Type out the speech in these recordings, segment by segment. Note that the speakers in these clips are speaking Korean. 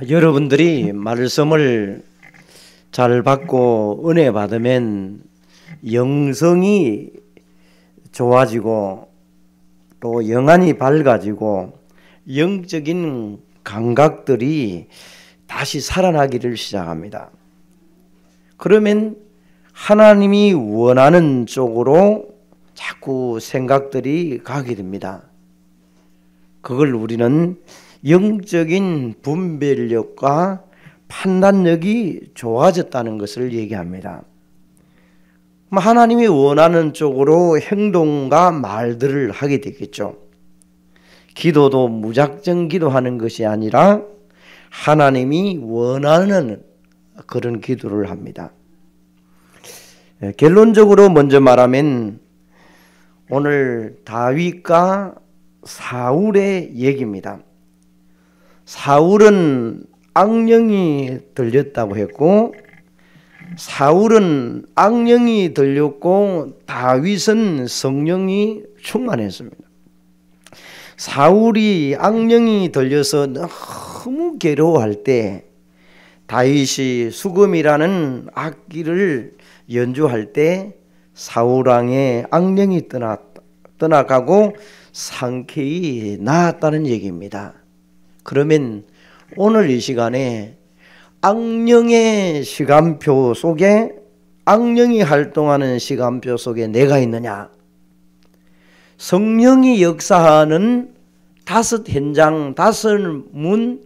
여러분들이 말씀을 잘 받고 은혜 받으면 영성이 좋아지고 또 영안이 밝아지고 영적인 감각들이 다시 살아나기를 시작합니다. 그러면 하나님이 원하는 쪽으로 자꾸 생각들이 가게 됩니다. 그걸 우리는 영적인 분별력과 판단력이 좋아졌다는 것을 얘기합니다. 하나님이 원하는 쪽으로 행동과 말들을 하게 되겠죠. 기도도 무작정 기도하는 것이 아니라 하나님이 원하는 그런 기도를 합니다. 결론적으로 먼저 말하면 오늘 다윗과 사울의 얘기입니다. 사울은 악령이 들렸다고 했고 사울은 악령이 들렸고 다윗은 성령이 충만했습니다. 사울이 악령이 들려서 너무 괴로워할 때 다윗이 수금이라는 악기를 연주할 때 사울왕의 악령이 떠나가고 상쾌히 나았다는 얘기입니다. 그러면 오늘 이 시간에 악령의 시간표 속에 악령이 활동하는 시간표 속에 내가 있느냐, 성령이 역사하는 다섯 현장, 다섯 문,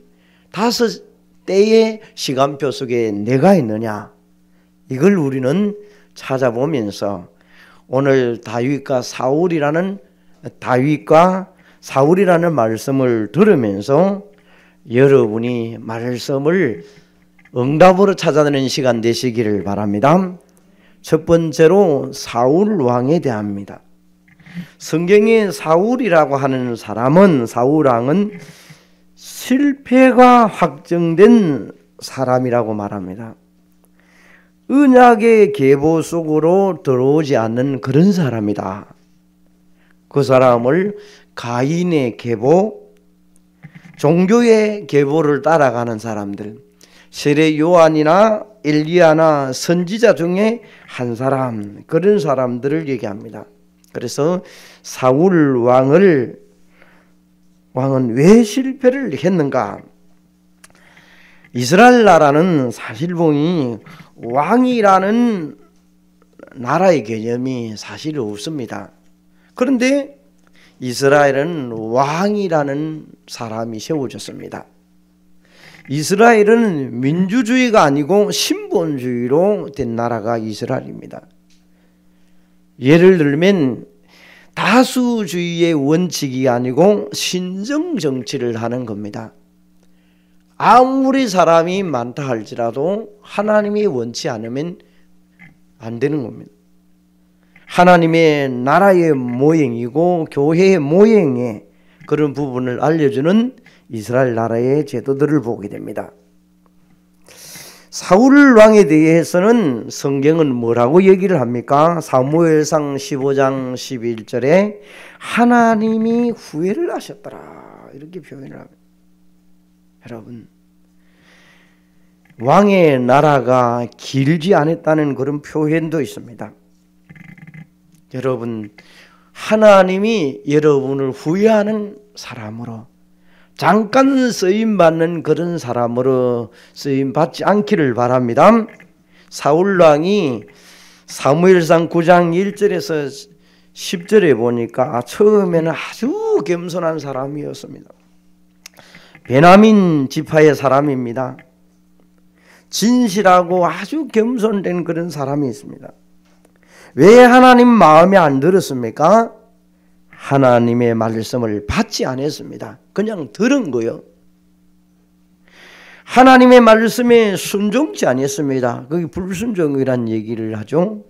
다섯 때의 시간표 속에 내가 있느냐, 이걸 우리는 찾아보면서 오늘 다윗과 사울이라는 말씀을 들으면서 여러분이 말씀을 응답으로 찾아내는 시간 되시기를 바랍니다. 첫 번째로 사울 왕에 대합니다. 성경에 사울이라고 하는 사울 왕은 실패가 확정된 사람이라고 말합니다. 언약의 계보 속으로 들어오지 않는 그런 사람이다. 그 사람을 가인의 계보, 종교의 계보를 따라가는 사람들, 세례 요한이나 엘리야나 선지자 중에 한 사람, 그런 사람들을 얘기합니다. 그래서 사울 왕은 왜 실패를 했는가? 이스라엘 나라는 사실 보니 왕이라는 나라의 개념이 사실 없습니다. 그런데 이스라엘은 왕이라는 사람이 세워졌습니다. 이스라엘은 민주주의가 아니고 신본주의로 된 나라가 이스라엘입니다. 예를 들면 다수주의의 원칙이 아니고 신정정치를 하는 겁니다. 아무리 사람이 많다 할지라도 하나님이 원치 않으면 안 되는 겁니다. 하나님의 나라의 모형이고 교회의 모형의 그런 부분을 알려주는 이스라엘 나라의 제도들을 보게 됩니다. 사울 왕에 대해서는 성경은 뭐라고 얘기를 합니까? 사무엘상 15장 11절에 하나님이 후회를 하셨더라, 이렇게 표현을 합니다. 여러분, 왕의 나라가 길지 않았다는 그런 표현도 있습니다. 여러분, 하나님이 여러분을 후회하는 사람으로, 잠깐 쓰임받는 그런 사람으로 쓰임받지 않기를 바랍니다. 사울왕이 사무엘상 9장 1절에서 10절에 보니까 처음에는 아주 겸손한 사람이었습니다. 베냐민 지파의 사람입니다. 진실하고 아주 겸손된 그런 사람이 있습니다. 왜 하나님 마음에 안 들었습니까? 하나님의 말씀을 받지 않았습니다. 그냥 들은 거요. 하나님의 말씀에 순종치 않았습니다. 그게 불순종이란 얘기를 하죠.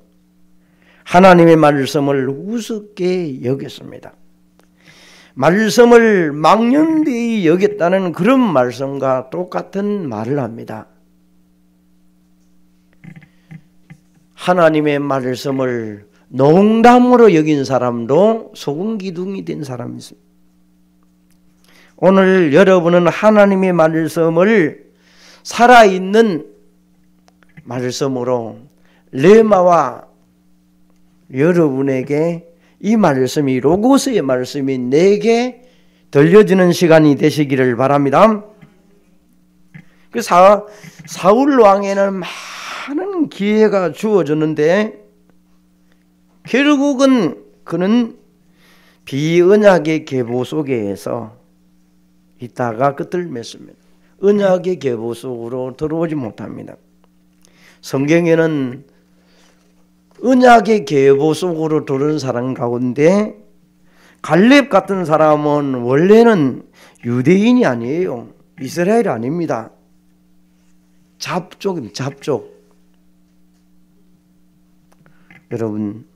하나님의 말씀을 우습게 여겼습니다. 말씀을 망령되이 여겼다는 그런 말씀과 똑같은 말을 합니다. 하나님의 말씀을 농담으로 여긴 사람도 소금 기둥이 된 사람이 있습니다. 오늘 여러분은 하나님의 말씀을 살아있는 말씀으로 레마와 여러분에게 이 말씀이 로고스의 말씀이 내게 들려지는 시간이 되시기를 바랍니다. 그 사울 왕에는 많은 기회가 주어졌는데 결국은 그는 비언약의 계보 속에서 있다가 끝을 맺습니다. 언약의 계보 속으로 들어오지 못합니다. 성경에는 언약의 계보 속으로 들어온 사람 가운데 갈렙 같은 사람은 원래는 유대인이 아니에요. 이스라엘 아닙니다. 잡족입니다. 잡족. 여러분,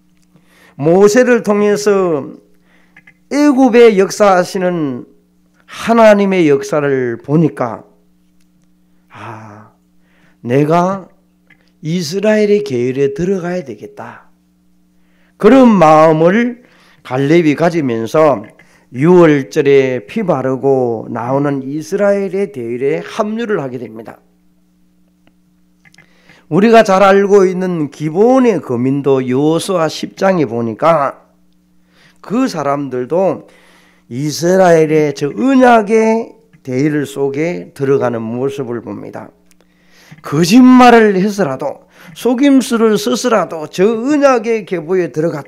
모세를 통해서 애굽의 역사하시는 하나님의 역사를 보니까 내가 이스라엘의 계율에 들어가야 되겠다. 그런 마음을 갈렙이 가지면서 6월절에 피 바르고 나오는 이스라엘의 대열에 합류를 하게 됩니다. 우리가 잘 알고 있는 기본의 거민도 여호수아 10장에 보니까 그 사람들도 이스라엘의 저 언약의 대열 속에 들어가는 모습을 봅니다. 거짓말을 해서라도 속임수를 써서라도 저 언약의 계보에 들어가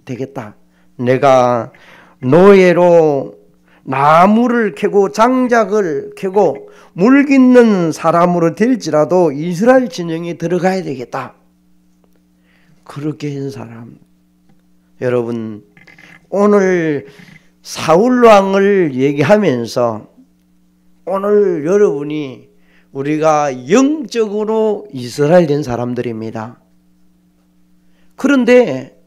되겠다. 내가 노예로 나무를 캐고 장작을 캐고 물 깃는 사람으로 될지라도 이스라엘 진영에 들어가야 되겠다. 그렇게 한 사람. 여러분, 오늘 사울 왕을 얘기하면서 오늘 여러분이 우리가 영적으로 이스라엘 된 사람들입니다. 그런데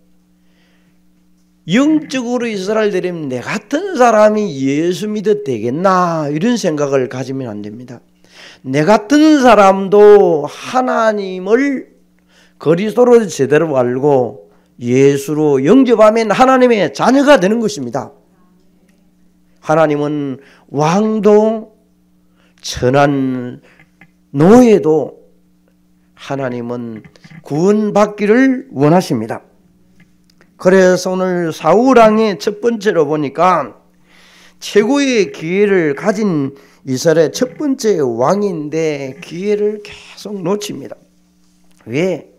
영적으로 이스라엘 되려면 내 같은 사람이 예수 믿어도 되겠나 이런 생각을 가지면 안 됩니다. 내 같은 사람도 하나님을 그리스도로 제대로 알고 예수로 영접하면 하나님의 자녀가 되는 것입니다. 하나님은 왕도 천한 노예도 하나님은 구원받기를 원하십니다. 그래서 오늘 사울왕의 첫 번째로 보니까 최고의 기회를 가진 이스라엘의 첫 번째 왕인데 기회를 계속 놓칩니다. 왜?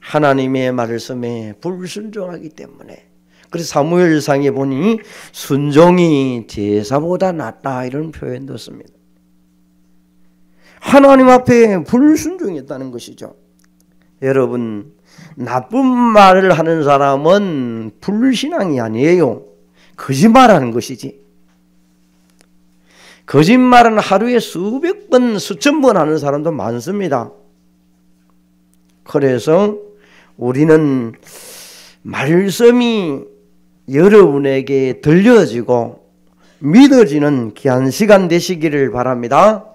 하나님의 말씀에 불순종하기 때문에. 그래서 사무엘상에 보니 순종이 제사보다 낫다 이런 표현도 씁니다. 하나님 앞에 불순종했다는 것이죠. 여러분, 나쁜 말을 하는 사람은 불신앙이 아니에요. 거짓말하는 것이지. 거짓말은 하루에 수백 번, 수천 번 하는 사람도 많습니다. 그래서 우리는 말씀이 여러분에게 들려지고 믿어지는 귀한 시간 되시기를 바랍니다.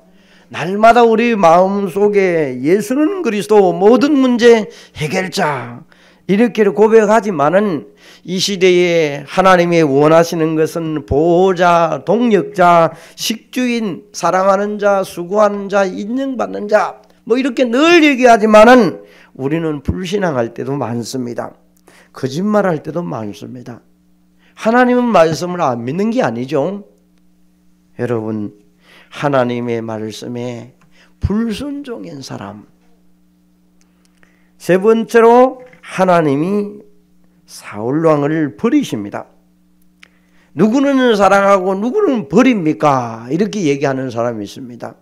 날마다 우리 마음속에 예수는 그리스도 모든 문제 해결자 이렇게 고백하지만은 이 시대에 하나님이 원하시는 것은 보호자, 동력자, 식주인, 사랑하는 자, 수고하는 자, 인정받는 자 뭐 이렇게 늘 얘기하지만은 우리는 불신앙할 때도 많습니다. 거짓말할 때도 많습니다. 하나님은 말씀을 안 믿는 게 아니죠. 여러분, 하나님의 말씀에 불순종한 사람. 세 번째로 하나님이 사울왕을 버리십니다. 누구는 사랑하고 누구는 버립니까? 이렇게 얘기하는 사람이 있습니다.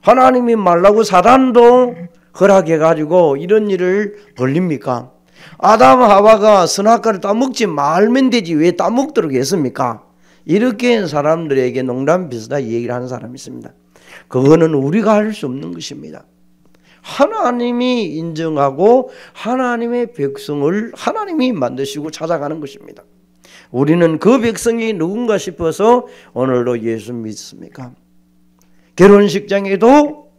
하나님이 말라고 사단도 허락해가지고 이런 일을 벌립니까? 아담 하와가 선악과를 따먹지 말면 되지 왜 따먹도록 했습니까? 이렇게 사람들에게 농담 비슷하게 얘기를 하는 사람이 있습니다. 그거는 우리가 할 수 없는 것입니다. 하나님이 인정하고 하나님의 백성을 하나님이 만드시고 찾아가는 것입니다. 우리는 그 백성이 누군가 싶어서 오늘도 예수 믿습니까? 결혼식장에도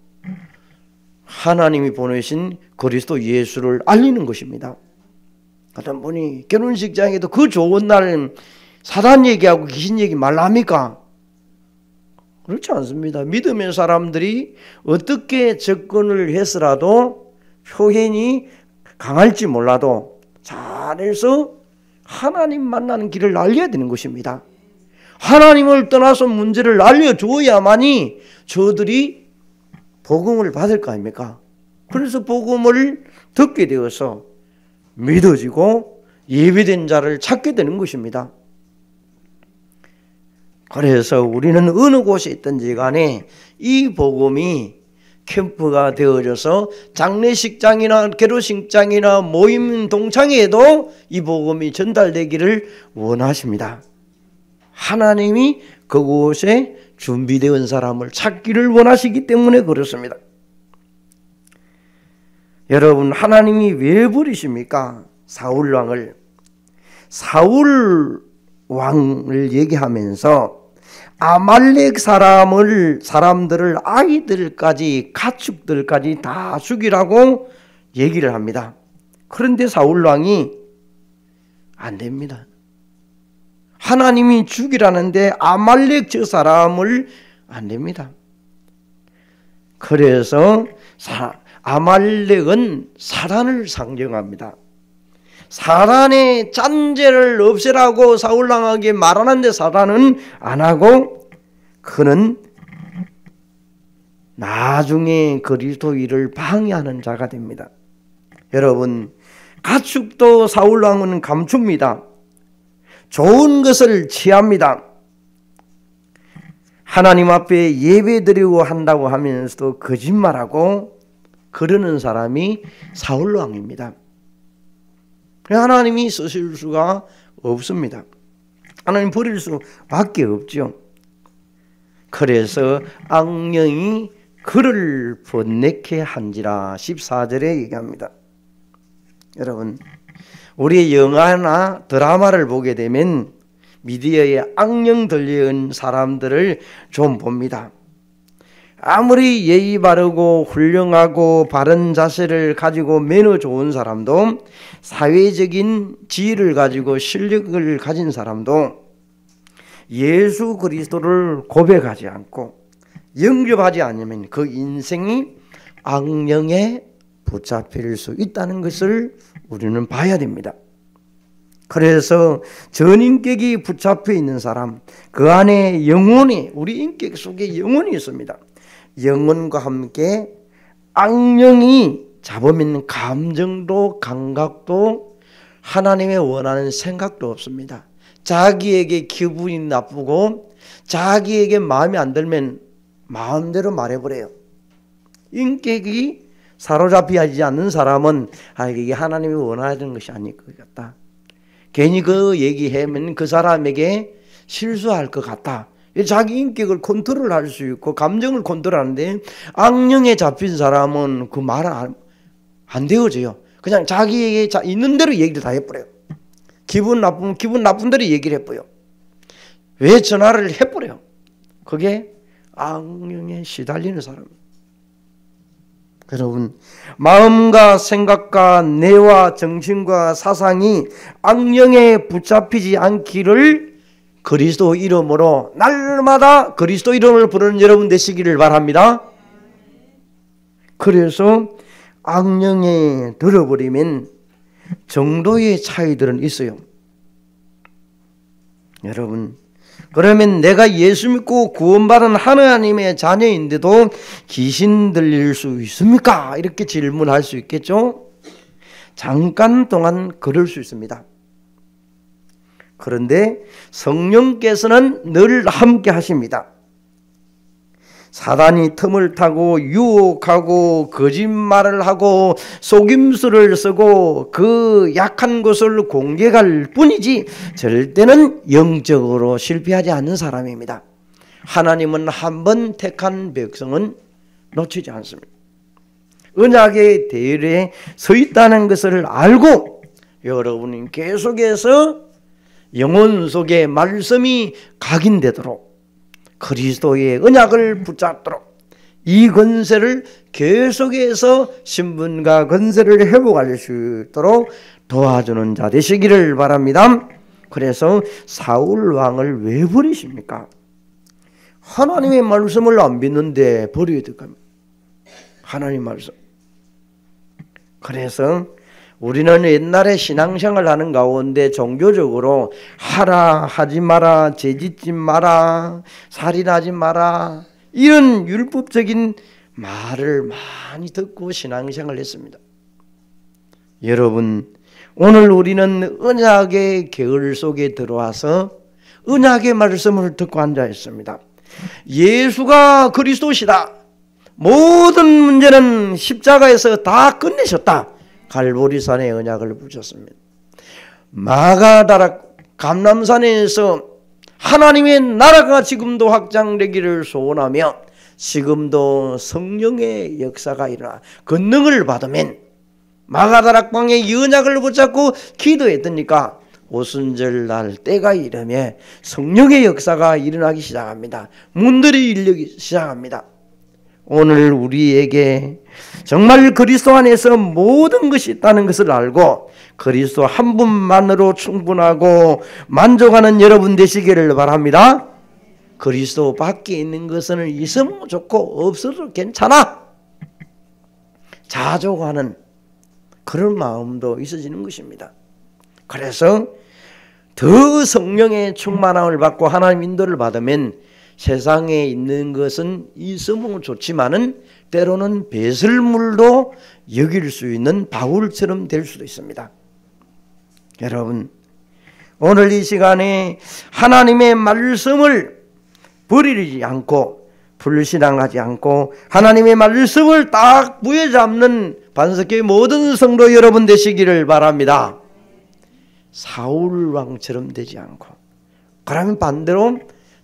하나님이 보내신 그리스도 예수를 알리는 것입니다. 어떤 분이 결혼식장에도 그 좋은 날 사단 얘기하고 귀신 얘기 말랍니까? 그렇지 않습니다. 믿음의 사람들이 어떻게 접근을 해서라도 표현이 강할지 몰라도 잘해서 하나님 만나는 길을 알려야 되는 것입니다. 하나님을 떠나서 문제를 알려줘야만이 저들이 복음을 받을 거 아닙니까? 그래서 복음을 듣게 되어서 믿어지고 예비된 자를 찾게 되는 것입니다. 그래서 우리는 어느 곳에 있든지 간에 이 복음이 캠프가 되어져서 장례식장이나 결혼식장이나 모임 동창회에도 이 복음이 전달되기를 원하십니다. 하나님이 그곳에 준비되어 사람을 찾기를 원하시기 때문에 그렇습니다. 여러분, 하나님이 왜 버리십니까? 사울 왕을. 사울 왕을 얘기하면서 아말렉 사람들을 아이들까지 가축들까지 다 죽이라고 얘기를 합니다. 그런데 사울 왕이 안 됩니다. 하나님이 죽이라는데 아말렉 저 사람을 안 됩니다. 그래서 아말렉은 사단을 상징합니다. 사단의 짠죄를 없애라고 사울왕에게 말하는데 사단은 안 하고 그는 나중에 그리스도인을 방해하는 자가 됩니다. 여러분, 가축도 사울왕은 감춥니다. 좋은 것을 취합니다. 하나님 앞에 예배드리고 한다고 하면서도 거짓말하고 그러는 사람이 사울왕입니다. 하나님이 쓰실 수가 없습니다. 하나님 버릴 수밖에 없죠. 그래서 악령이 그를 번뇌케 한지라 14절에 얘기합니다. 여러분, 우리 영화나 드라마를 보게 되면 미디어에 악령 들려온 사람들을 좀 봅니다. 아무리 예의 바르고 훌륭하고 바른 자세를 가지고 매너 좋은 사람도, 사회적인 지위를 가지고 실력을 가진 사람도 예수 그리스도를 고백하지 않고 영접하지 않으면 그 인생이 악령에 붙잡힐 수 있다는 것을 우리는 봐야 됩니다. 그래서 전인격이 붙잡혀 있는 사람, 그 안에 영혼이, 우리 인격 속에 영혼이 있습니다. 영혼과 함께 악령이 잡으면 감정도 감각도 하나님의 원하는 생각도 없습니다. 자기에게 기분이 나쁘고 자기에게 마음에 안 들면 마음대로 말해버려요. 인격이 사로잡히지 않는 사람은 이게 하나님이 원하는 것이 아닐 것 같다. 괜히 그 얘기하면 그 사람에게 실수할 것 같다. 자기 인격을 컨트롤할 수 있고 감정을 컨트롤하는데, 악령에 잡힌 사람은 그 말은 안 되어져요. 그냥 자기에게 있는 대로 얘기를 다 해버려요. 기분 나쁘면 기분 나쁜 대로 얘기를 해버려요. 왜 전화를 해버려요. 그게 악령에 시달리는 사람입니다. 여러분, 마음과 생각과 뇌와 정신과 사상이 악령에 붙잡히지 않기를 그리스도 이름으로 날마다 그리스도 이름을 부르는 여러분 되시기를 바랍니다. 그래서 악령에 들어버리면 정도의 차이들은 있어요. 여러분, 그러면 내가 예수 믿고 구원받은 하나님의 자녀인데도 귀신 들릴 수 있습니까? 이렇게 질문할 수 있겠죠? 잠깐 동안 그럴 수 있습니다. 그런데 성령께서는 늘 함께 하십니다. 사단이 틈을 타고 유혹하고 거짓말을 하고 속임수를 쓰고 그 약한 것을 공격할 뿐이지 절대는 영적으로 실패하지 않는 사람입니다. 하나님은 한 번 택한 백성은 놓치지 않습니다. 언약의 대열에 서 있다는 것을 알고 여러분이 계속해서 영혼 속에 말씀이 각인되도록 그리스도의 언약을 붙잡도록 이 권세를 계속해서 신분과 권세를 회복할 수 있도록 도와주는 자 되시기를 바랍니다. 그래서 사울 왕을 왜 버리십니까? 하나님의 말씀을 안 믿는데 버려야 될까? 하나님 말씀. 그래서 우리는 옛날에 신앙생활 하는 가운데 종교적으로 하라, 하지 마라, 죄짓지 마라, 살인하지 마라, 이런 율법적인 말을 많이 듣고 신앙생활을 했습니다. 여러분, 오늘 우리는 언약의 계율 속에 들어와서 언약의 말씀을 듣고 앉아 있습니다. 예수가 그리스도시다. 모든 문제는 십자가에서 다 끝내셨다. 갈보리산에 언약을 붙였습니다. 마가다락 감람산에서 하나님의 나라가 지금도 확장되기를 소원하며 지금도 성령의 역사가 일어나 권능을 받으면 마가다락방에 언약을 붙잡고 기도했더니까 오순절 날 때가 이르며 성령의 역사가 일어나기 시작합니다. 문들이 열리기 시작합니다. 오늘 우리에게 정말 그리스도 안에서 모든 것이 있다는 것을 알고 그리스도 한 분만으로 충분하고 만족하는 여러분 되시기를 바랍니다. 그리스도 밖에 있는 것은 있으면 좋고 없어도 괜찮아, 자족하는 그런 마음도 있어지는 것입니다. 그래서 더 성령의 충만함을 받고 하나님 인도를 받으면 세상에 있는 것은 있으면 좋지만은 때로는 배설물도 여길 수 있는 바울처럼 될 수도 있습니다. 여러분, 오늘 이 시간에 하나님의 말씀을 버리지 않고 불신앙하지 않고 하나님의 말씀을 딱 부여잡는 반석교회 모든 성도 여러분 되시기를 바랍니다. 사울 왕처럼 되지 않고, 그러면 반대로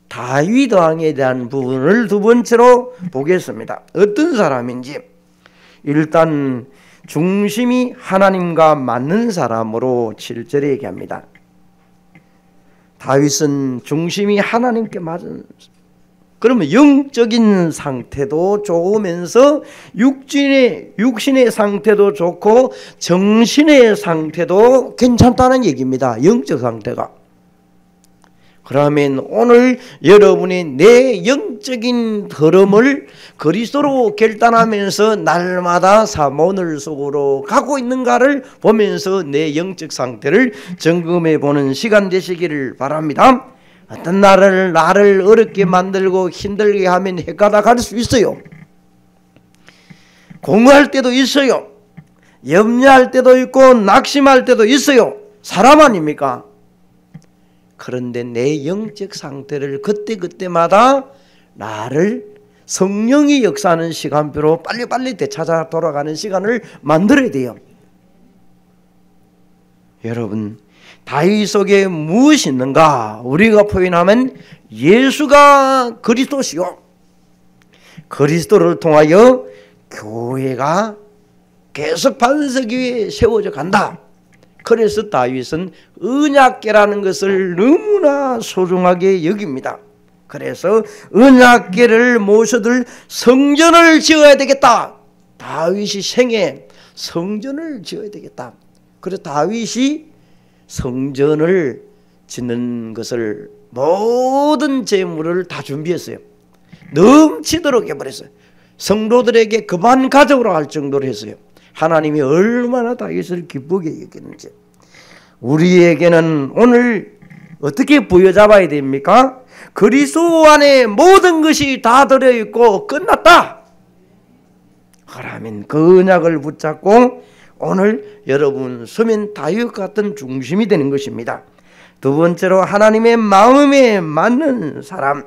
다윗 왕에 대한 부분을 두 번째로 보겠습니다. 어떤 사람인지. 일단 중심이 하나님과 맞는 사람으로 7절에 얘기합니다. 다윗은 중심이 하나님께 맞은, 그러면 영적인 상태도 좋으면서 육신의 상태도 좋고 정신의 상태도 괜찮다는 얘기입니다. 영적 상태가. 그러면 오늘 여러분이 내 영적인 흐름을 그리스도로 결단하면서 날마다 사모늘 속으로 가고 있는가를 보면서 내 영적 상태를 점검해 보는 시간 되시기를 바랍니다. 어떤 나를 어렵게 만들고 힘들게 하면 헷가다 갈 수 있어요. 공부할 때도 있어요. 염려할 때도 있고 낙심할 때도 있어요. 사람 아닙니까? 그런데 내 영적 상태를 그때그때마다 나를 성령이 역사하는 시간표로 빨리빨리 되찾아 돌아가는 시간을 만들어야 돼요. 여러분, 다윗 속에 무엇이 있는가? 우리가 표현하면 예수가 그리스도시요, 그리스도를 통하여 교회가 계속 반석 위에 세워져 간다. 그래서 다윗은 언약궤라는 것을 너무나 소중하게 여깁니다. 그래서 언약궤를 모셔둘 성전을 지어야 되겠다. 다윗이 생애 성전을 지어야 되겠다. 그래서 다윗이 성전을 짓는 것을 모든 재물을 다 준비했어요. 넘치도록 해버렸어요. 성도들에게 그만 가져오라 할 정도로 했어요. 하나님이 얼마나 다윗을 기쁘게 여겼는지. 우리에게는 오늘 어떻게 부여잡아야 됩니까? 그리스도 안에 모든 것이 다 들어있고 끝났다. 그러면 그 언약을 붙잡고 오늘 여러분 서면 다윗 같은 중심이 되는 것입니다. 두 번째로 하나님의 마음에 맞는 사람.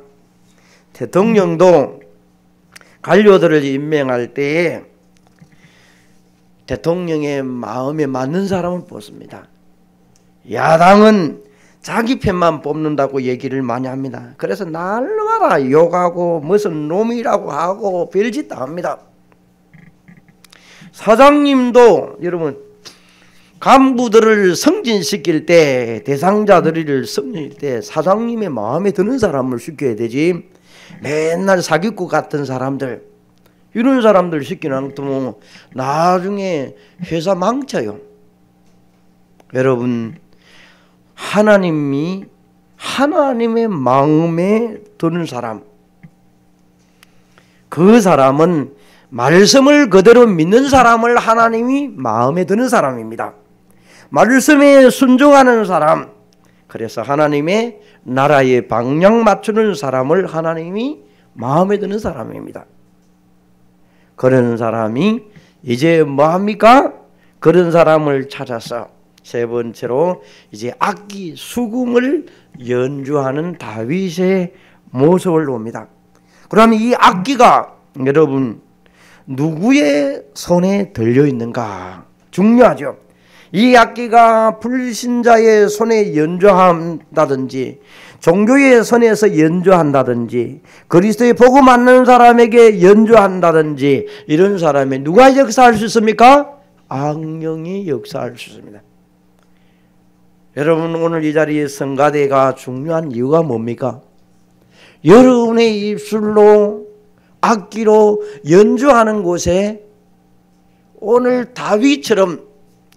대통령도 관료들을 임명할 때에 대통령의 마음에 맞는 사람을 뽑습니다. 야당은 자기 편만 뽑는다고 얘기를 많이 합니다. 그래서 날마다 욕하고 무슨 놈이라고 하고 별짓 다 합니다. 사장님도 여러분 간부들을 승진시킬 때, 대상자들을 승진시킬 때 사장님의 마음에 드는 사람을 시켜야 되지, 맨날 사기꾼 같은 사람들, 이런 사람들 시키는 또 나중에 회사 망쳐요. 여러분, 하나님이 하나님의 마음에 드는 사람, 그 사람은 말씀을 그대로 믿는 사람을 하나님이 마음에 드는 사람입니다. 말씀에 순종하는 사람, 그래서 하나님의 나라의 방향 맞추는 사람을 하나님이 마음에 드는 사람입니다. 그런 사람이 이제 뭐합니까? 그런 사람을 찾아서 세 번째로 이제 악기 수금을 연주하는 다윗의 모습을 봅니다. 그러면 이 악기가 여러분 누구의 손에 들려 있는가? 중요하죠. 이 악기가 불신자의 손에 연주한다든지 종교의 손에서 연주한다든지 그리스도의 복음 받는 사람에게 연주한다든지 이런 사람이 누가 역사할 수 있습니까? 악령이 역사할 수 있습니다. 여러분 오늘 이 자리에 성가대가 중요한 이유가 뭡니까? 여러분의 입술로 악기로 연주하는 곳에 오늘 다윗처럼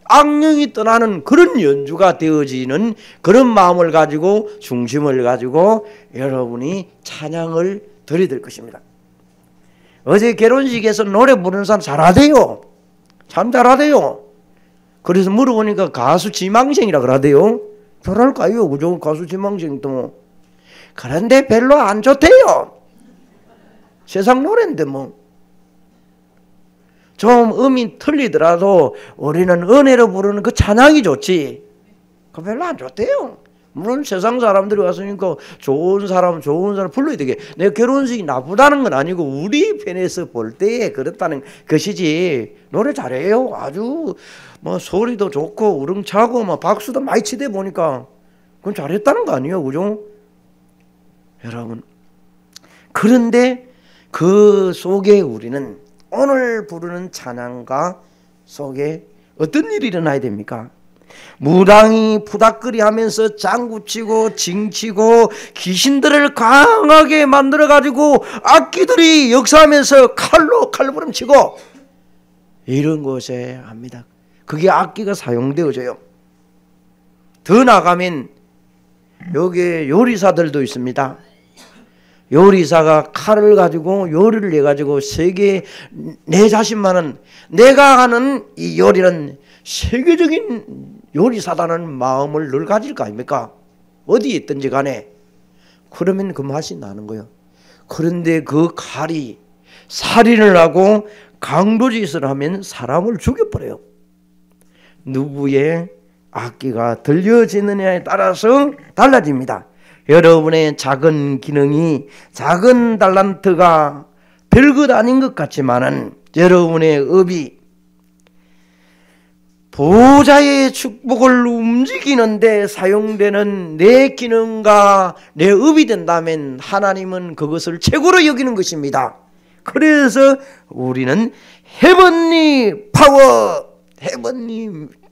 악령이 떠나는 그런 연주가 되어지는 그런 마음을 가지고 중심을 가지고 여러분이 찬양을 드려야 될 것입니다. 어제 결혼식에서 노래 부르는 사람 잘하대요. 참 잘하대요. 그래서 물어보니까 가수 지망생이라 그러대요. 잘할까요? 그죠? 가수 지망생도. 그런데 별로 안 좋대요. 세상 노래인데 뭐. 좀 음이 틀리더라도 우리는 은혜로 부르는 그 찬양이 좋지. 그 별로 안 좋대요. 물론 세상 사람들이 왔으니까 좋은 사람 불러야 되게. 내 결혼식이 나쁘다는 건 아니고 우리 편에서 볼 때에 그렇다는 것이지. 노래 잘해요. 아주 뭐 소리도 좋고 우렁차고 뭐 박수도 많이 치대 보니까 그건 잘했다는 거 아니에요, 그죠? 여러분. 그런데 그 속에 우리는 오늘 부르는 찬양가 속에 어떤 일이 일어나야 됩니까? 무당이 푸닥거리 하면서 장구치고 징치고 귀신들을 강하게 만들어가지고 악기들이 역사하면서 칼부름 치고 이런 곳에 합니다. 그게 악기가 사용되어져요. 더 나가면 여기에 요리사들도 있습니다. 요리사가 칼을 가지고 요리를 해가지고 세계 내 자신만은 내가 하는 이 요리는 세계적인 요리사다는 마음을 늘 가질 거 아닙니까? 어디에 있든지 간에. 그러면 그 맛이 나는 거예요. 그런데 그 칼이 살인을 하고 강도짓을 하면 사람을 죽여버려요. 누구의 악기가 들려지느냐에 따라서 달라집니다. 여러분의 작은 기능이 작은 달란트가 별것 아닌 것 같지만은 여러분의 업이 보좌의 축복을 움직이는데 사용되는 내 기능과 내 업이 된다면 하나님은 그것을 최고로 여기는 것입니다. 그래서 우리는 헤븐리 파워, 헤븐리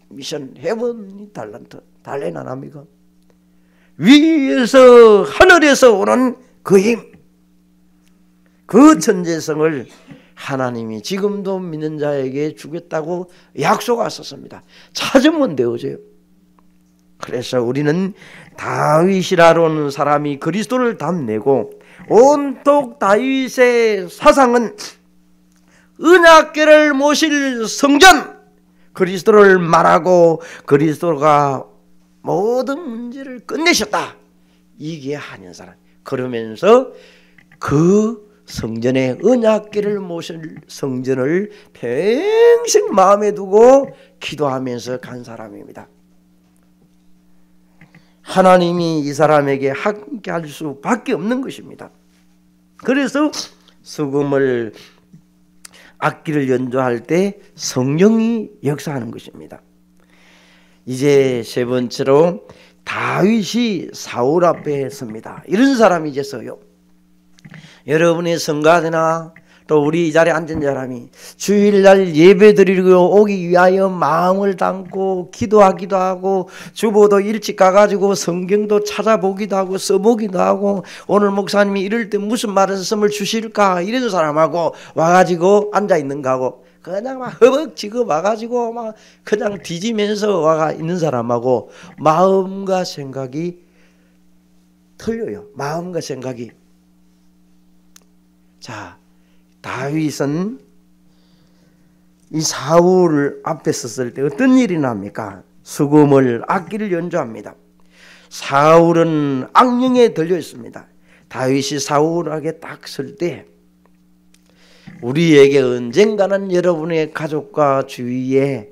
미션, 헤븐리 달란트 달래는 안 합니까? 위에서 하늘에서 오는 그 힘, 그 천재성을 하나님이 지금도 믿는 자에게 주겠다고 약속하셨습니다. 찾으면 되어져요. 그래서 우리는 다윗이라는 사람이 그리스도를 담내고 온통 다윗의 사상은 은약궤를 모실 성전, 그리스도를 말하고 그리스도가 모든 문제를 끝내셨다. 이게 한인사람. 그러면서 그 성전에 언약궤를 모실 성전을 평생 마음에 두고 기도하면서 간 사람입니다. 하나님이 이 사람에게 함께 할 수밖에 없는 것입니다. 그래서 수금을 악기를 연주할 때 성령이 역사하는 것입니다. 이제 세 번째로 다윗이 사울 앞에 섭니다. 이런 사람이 이제 서요. 여러분의 성가대나 또 우리 이 자리에 앉은 사람이 주일날 예배드리고 오기 위하여 마음을 담고 기도하기도 하고 주보도 일찍 가가지고 성경도 찾아보기도 하고 써보기도 하고 오늘 목사님이 이럴 때 무슨 말씀을 주실까 이런 사람하고 와가지고 앉아있는가 하고 그냥 막 허벅지고 와가지고 막 그냥 뒤지면서 와가 있는 사람하고 마음과 생각이 틀려요. 마음과 생각이. 자, 다윗은 이 사울 앞에 섰을 때 어떤 일이 납니까? 수금을 악기를 연주합니다. 사울은 악령에 들려 있습니다. 다윗이 사울에게 딱 설 때 우리에게 언젠가는 여러분의 가족과 주위에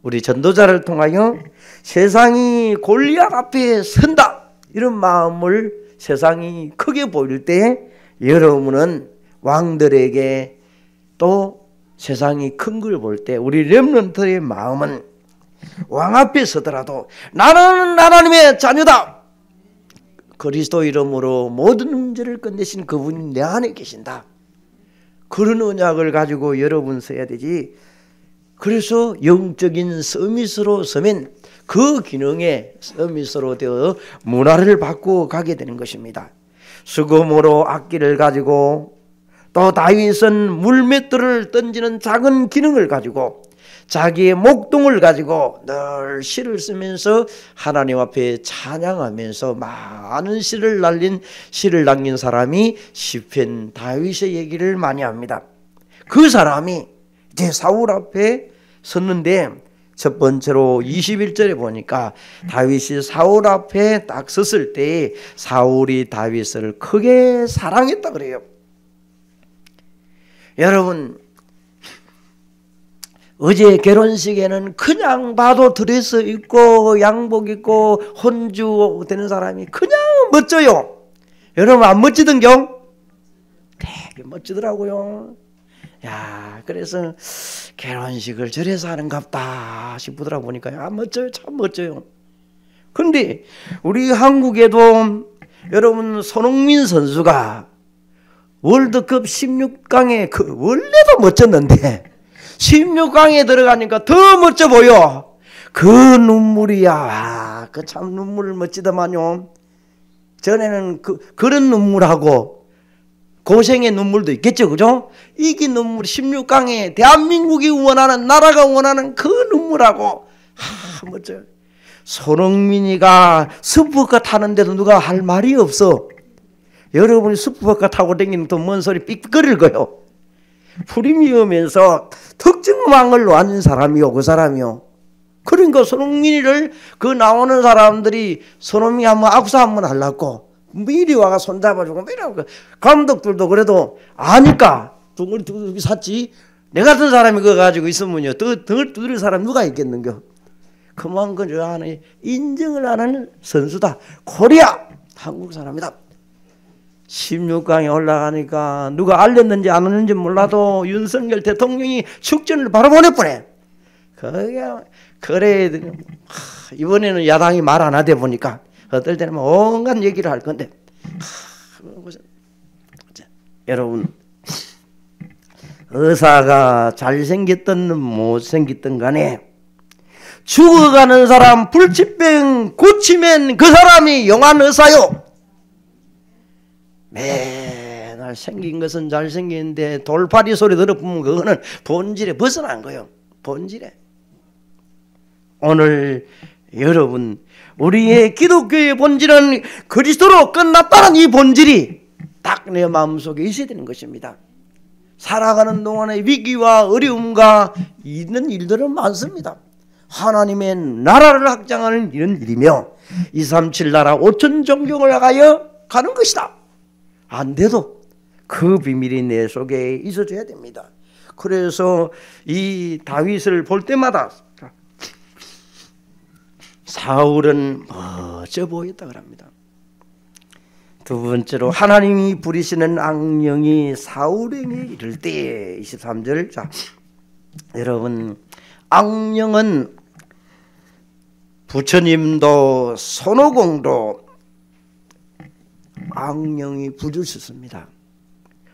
우리 전도자를 통하여 세상이 골리앗 앞에 선다 이런 마음을 세상이 크게 보일 때 여러분은 왕들에게 또 세상이 큰 걸 볼 때 우리 렘넌트의 마음은 왕 앞에 서더라도 나는 하나님의 자녀다. 그리스도 이름으로 모든 문제를 끝내신 그분이 내 안에 계신다. 그런 언약을 가지고 여러분 서야 되지. 그래서 영적인 서밋으로 서면 그 기능에 서밋으로 되어 문화를 바꾸어 가게 되는 것입니다. 수금으로 악기를 가지고 또 다윗은 물맷돌을 던지는 작은 기능을 가지고 자기의 목동을 가지고 늘 시를 쓰면서 하나님 앞에 찬양하면서 많은 시를 남긴 사람이 시편 다윗의 얘기를 많이 합니다. 그 사람이 이제 사울 앞에 섰는데 첫 번째로 21절에 보니까 다윗이 사울 앞에 딱 섰을 때 사울이 다윗을 크게 사랑했다 그래요. 여러분, 어제 결혼식에는 그냥 봐도 드레스 입고 양복 입고 혼주 되는 사람이 그냥 멋져요. 여러분 안 멋지던겨? 되게 멋지더라고요. 야, 그래서 결혼식을 저래서 하는갑다 싶더라 보니까 멋져요. 참 멋져요. 근데 우리 한국에도 여러분 손흥민 선수가 월드컵 16강에 원래도 멋졌는데 16강에 들어가니까 더 멋져 보여. 그 눈물이야. 와, 그 참 눈물 멋지더만요. 전에는 그런 눈물하고 고생의 눈물도 있겠죠, 그죠? 이게 눈물 16강에 대한민국이 원하는 나라가 원하는 그 눈물하고 멋져요. 손흥민이가 스포카 타는데도 누가 할 말이 없어. 여러분이 스포카 타고 다니는 또 뭔 소리 삑거릴 거요. 프리미엄에서 특정망을 놓은 사람이요, 그 사람이요. 그러니까 손흥민이를 그 나오는 사람들이 손흥민이 한번 악수 한번 하려고 미리 와가 손잡아주고 미리 감독들도 그래도 아니까 둥글둥글 샀지. 내 같은 사람이 그거 가지고 있으면요 더 두드릴 사람 누가 있겠는겨. 그만큼 저 안에 인정을 하는 선수다. 코리아 한국 사람이다. 16강에 올라가니까 누가 알렸는지 안 알렸는지 몰라도 윤석열 대통령이 축전을 바로 보내보내. 그래 이번에는 야당이 말 안 하다 보니까 어떨 때는 온갖 얘기를 할 건데 여러분 의사가 잘생겼든 못생겼든 간에 죽어가는 사람 불치병 고치면 그 사람이 영한 의사요. 맨날 생긴 것은 잘생겼는데 돌파리 소리 들어보면 그거는 본질에 벗어난 거예요. 본질에. 오늘 여러분 우리의 기독교의 본질은 그리스도로 끝났다는 이 본질이 딱 내 마음속에 있어야 되는 것입니다. 살아가는 동안에 위기와 어려움과 있는 일들은 많습니다. 하나님의 나라를 확장하는 이런 일이며 237 나라 5천 종교를 하여 가는 것이다. 안 돼도 그 비밀이 내 속에 있어줘야 됩니다. 그래서 이 다윗을 볼 때마다 사울은 멋져 보였다 그럽니다. 두 번째로 하나님이 부리시는 악령이 사울에게 이를 때 23절. 자, 여러분 악령은 부처님도 손오공도 악령이 부르셨습니다.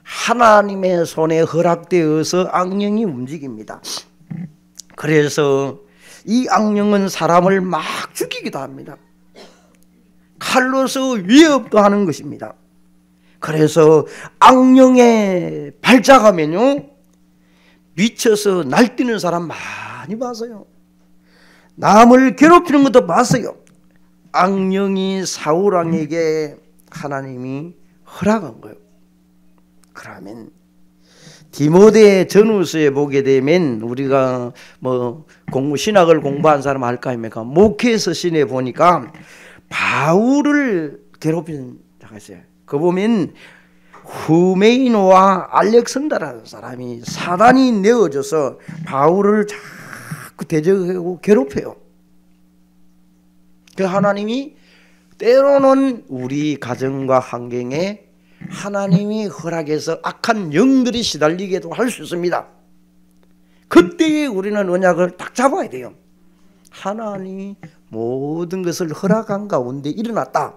하나님의 손에 허락되어서 악령이 움직입니다. 그래서 이 악령은 사람을 막 죽이기도 합니다. 칼로서 위협도 하는 것입니다. 그래서 악령에 발작하면요 미쳐서 날뛰는 사람 많이 봤어요. 남을 괴롭히는 것도 봤어요. 악령이 사울왕에게 하나님이 허락한 거예요. 그러면 디모데 전후서에 보게 되면 우리가 뭐 신학을 공부한 사람 알까 아닙니까? 목회 서신에 보니까 바울을 괴롭힌 자가 있어요. 그 보면 후메이노와 알렉산더라는 사람이 사단이 내어져서 바울을 자꾸 대적하고 괴롭혀요. 그 하나님이 때로는 우리 가정과 환경에 하나님이 허락해서 악한 영들이 시달리게도 할 수 있습니다. 그때에 우리는 언약을 딱 잡아야 돼요. 하나님이 모든 것을 허락한 가운데 일어났다.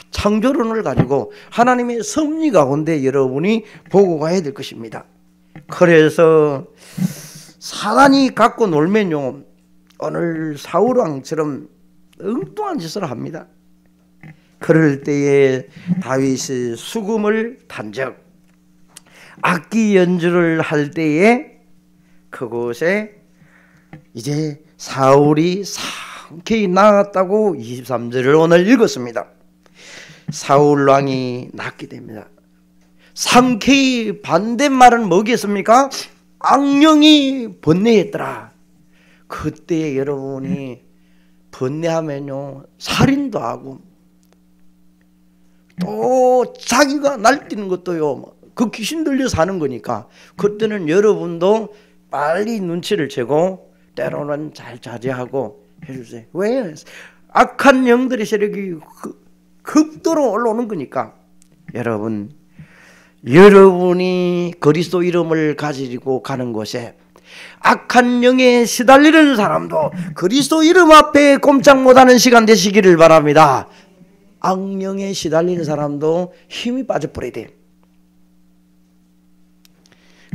창조론을 가지고 하나님의 섭리 가운데 여러분이 보고 가야 될 것입니다. 그래서 사단이 갖고 놀면요, 오늘 사울왕처럼 엉뚱한 짓을 합니다. 그럴 때에 다윗이 수금을 탄적, 악기 연주를 할 때에 그곳에 이제 사울이 상쾌히 나았다고 23절을 오늘 읽었습니다. 사울왕이 낫게 됩니다. 상쾌히 반대말은 뭐겠습니까? 악령이 번뇌했더라. 그때 여러분이 번뇌하면요, 살인도 하고 또 자기가 날뛰는 것도요, 그 귀신 들려서 하는 거니까 그때는 여러분도 빨리 눈치를 채고 때로는 잘 자제하고 해주세요. 왜? 악한 영들의 세력이 극도로 올라오는 거니까. 여러분이 그리스도 이름을 가지고 가는 곳에 악한 영에 시달리는 사람도 그리스도 이름 앞에 꼼짝 못하는 시간 되시기를 바랍니다. 악령에 시달리는 사람도 힘이 빠져버려야 돼.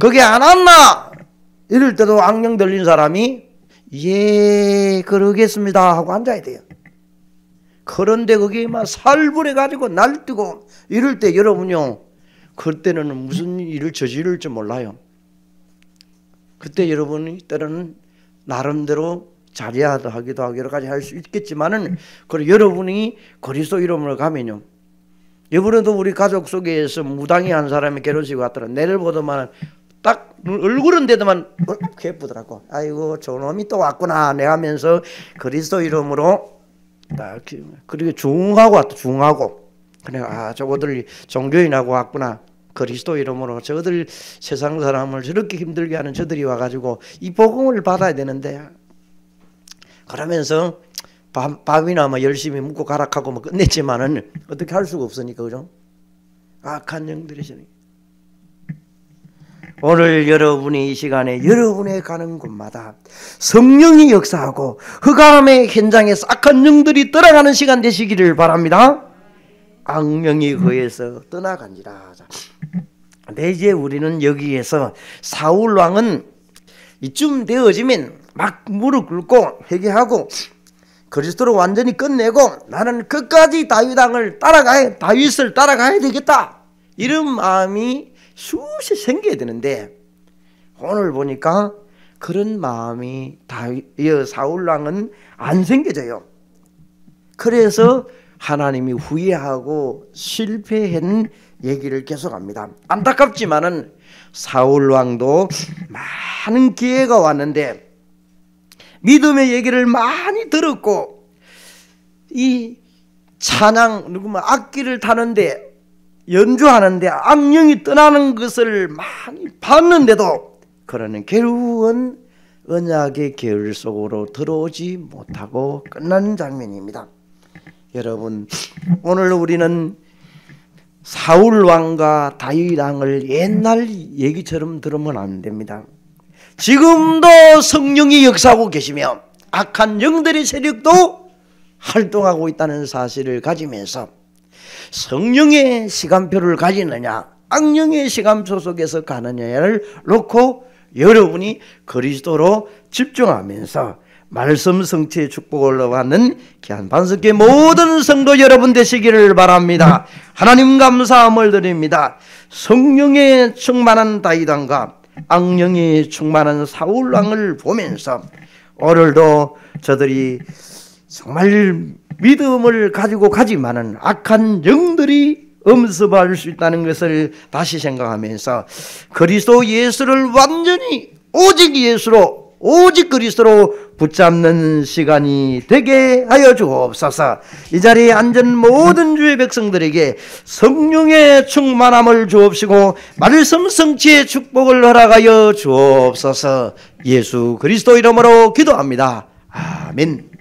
거기 안 왔나? 이럴 때도 악령 들린 사람이 예 그러겠습니다 하고 앉아야 돼요. 그런데 거기 막 살벌해가지고 날뛰고 이럴 때 여러분요, 그때는 무슨 일을 저지를지 몰라요. 그때 여러분이 때로는 나름대로 자제하기도 하고 여러 가지 할 수 있겠지만은, 그리고 여러분이 그리스도 이름으로 가면요, 이번에도 우리 가족 속에서 무당이 한 사람이 결혼식 왔더라. 내를 보더만 딱 얼굴은 데도만 예쁘더라고. 아이고 저놈이 또 왔구나 내 하면서 그리스도 이름으로 딱 그렇게 중하고 왔다. 중하고 그래, 아 저거들 종교인하고 왔구나. 그리스도 이름으로 저들 세상 사람을 저렇게 힘들게 하는 저들이 와가지고 이 복음을 받아야 되는데, 그러면서 밥이나 뭐 열심히 묵고 가락하고 뭐 끝냈지만은 어떻게 할 수가 없으니까, 그죠? 악한 영들이시니. 오늘 여러분이 이 시간에 여러분의 가는 곳마다 성령이 역사하고 흑암의 현장에서 악한 영들이 떠나가는 시간 되시기를 바랍니다. 악령이 거기에서 떠나간지라. 근데 이제 우리는 여기에서 사울 왕은 이쯤 되어지면 막 무릎 꿇고 회개하고 그리스도를 완전히 끝내고 나는 끝까지 다윗을 따라가야 되겠다, 이런 마음이 수시 생겨야 되는데, 오늘 보니까 그런 마음이 사울 왕은 안 생겨져요. 그래서 하나님이 후회하고 실패한 얘기를 계속합니다. 안타깝지만은 사울 왕도 많은 기회가 왔는데 믿음의 얘기를 많이 들었고, 이 찬양 악기를 타는데 연주하는데 악령이 떠나는 것을 많이 봤는데도 그러는 결국은 언약의 계율 속으로 들어오지 못하고 끝나는 장면입니다. 여러분, 오늘 우리는 사울 왕과 다윗 왕을 옛날 얘기처럼 들으면 안 됩니다. 지금도 성령이 역사하고 계시며 악한 영들의 세력도 활동하고 있다는 사실을 가지면서 성령의 시간표를 가지느냐 악령의 시간표 속에서 가느냐를 놓고 여러분이 그리스도로 집중하면서 말씀 성취의 축복을 받는 귀한 반석의 모든 성도 여러분 되시기를 바랍니다. 하나님 감사함을 드립니다. 성령에 충만한 다윗 왕과 악령에 충만한 사울 왕을 보면서 오늘도 저들이 정말 믿음을 가지고 가지만은 악한 영들이 엄습할 수 있다는 것을 다시 생각하면서 그리스도 예수를 완전히 오직 예수로, 오직 그리스도로 붙잡는 시간이 되게 하여 주옵소서. 이 자리에 앉은 모든 주의 백성들에게 성령의 충만함을 주옵시고 말씀 성취의 축복을 허락하여 주옵소서. 예수 그리스도 이름으로 기도합니다. 아멘.